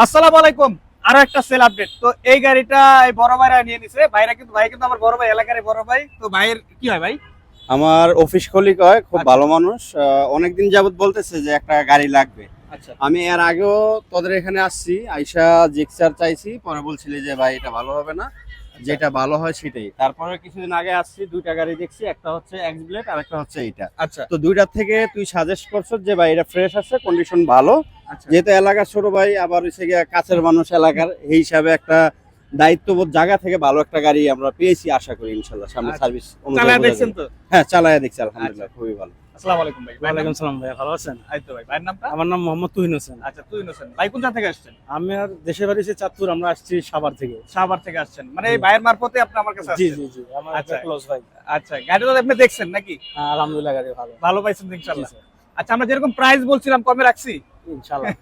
আসসালামু আলাইকুম। আরো একটা সেল আপডেট। তো এই গাড়িটা এই বড় ভাইরা নিয়ে নিছে। ভাই কিন্তু আমার বড় ভাই, এলাকারই বড় ভাই। তো ভাইয়ের কি হয় ভাই? আমার অফিস কলিগ হয়, খুব আচ্ছা। ভালো মানুষ। অনেকদিন যাবত বলতেছে যে একটা গাড়ি লাগবে। আচ্ছা আমি এর আগেও তোদের এখানে আসছি, আইসা জিক্সার চাইছি, পরে বলছিলি যে ভাই এটা ভালো হবে না, যেটা ভালো হয় সেটাই। তারপরে কিছুদিন আগে আসছি, দুইটা গাড়ি দেখছি, একটা হচ্ছে এক্স ব্লেড আর একটা হচ্ছে এইটা। আচ্ছা তো দুইটার থেকে তুই সাজেস্ট করছ যে ভাই এটা ফ্রেশ আছে, কন্ডিশন ভালো। আচ্ছা যেহেতু এলাকার ছোট ভাই, আবার হচ্ছে গিয়ে কাছের মানুষ এলাকার, এই হিসাবে একটা দায়িত্ববোধ জায়গা থেকে ভালো একটা গাড়ি আমরা পেয়েছি, আশা করি ইনশাল্লাহ সামনে আচ্ছা। সার্ভিস চালায় দেখছেন তো? হ্যাঁ, চালায়া দেখছি, আলহামদুলিল্লাহ খুবই ভালো। আসসালামু আলাইকুম ভাই। ওয়ালাইকুম সালাম ভাই, ভালো আছেন? এই তো ভাই, ভাইয়ের নামটা? আমার নাম মোহাম্মদ তুহিন হোসেন। আচ্ছা, তুই হোসেন। ভাই কোন জায়গা থেকে আসছেন? আমি আর দেশের বাড়ি হচ্ছে চাঁদপুর, আমরা আসছি সাভার থেকে। শাহবাগ থেকে আসছেন। মানে এই ভাইয়ের মারফতে আপনি আমার কাছে জি আসছেন। জি জি, আমার আচ্ছা। একটা ক্লোজ ভাই। আচ্ছা, গাড়িটা তো আপনি দেখছেন নাকি? হ্যাঁ, আলহামদুলিল্লাহ গাড়ি ভালো। ভালো পাইছেন তো জি ইনশাআল্লাহ। স্যার, আচ্ছা, আমরা যেরকম প্রাইস বলছিলাম কমে রাখছি। ইনশাআল্লাহ।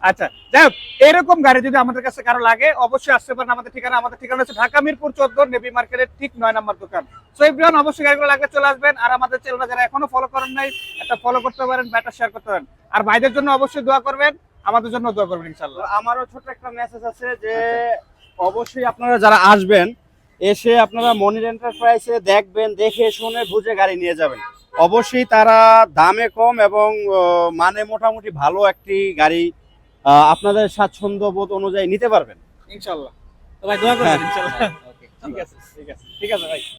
আচ্ছা, যাই হোক, এরকম গাড়ি যদি আমাদের কাছে কারো লাগে অবশ্যই আসতে পারেন। আমাদের ঠিকানা হচ্ছে ঢাকা মিরপুর 14 নেভি মার্কেটের ঠিক 9 নম্বর দোকান। সো এভরিওয়ান, অবশ্যই গাড়িগুলো লাগলে চলে আসবেন। আর আমাদের চ্যানেলটা যারা এখনো ফলো করেন নাই, একটা ফলো করতে পারেন বা একটা শেয়ার করতে পারেন। আর ভাইদের জন্য অবশ্যই দোয়া করবেন, আমাদের জন্য দোয়া করবেন তো ইনশাআল্লাহ। আমারও ছোট একটা মেসেজ আছে যে অবশ্যই আপনারা যারা আসবেন, এসে আপনারা মনির এন্টারপ্রাইজে দেখবেন, দেখে শুনে বুঝে গাড়ি নিয়ে যাবেন। অবশ্যই তারা দামে কম এবং মানে মোটামুটি ভালো একটি গাড়ি আপনাদের স্বাচ্ছন্দ্য বোধ অনুযায়ী নিতে পারবেন। ইনশাআল্লাহ। তো ভাই দোয়া করবেন হ্যাঁ। ইনশাআল্লাহ। ওকে, ঠিক আছে ভাই।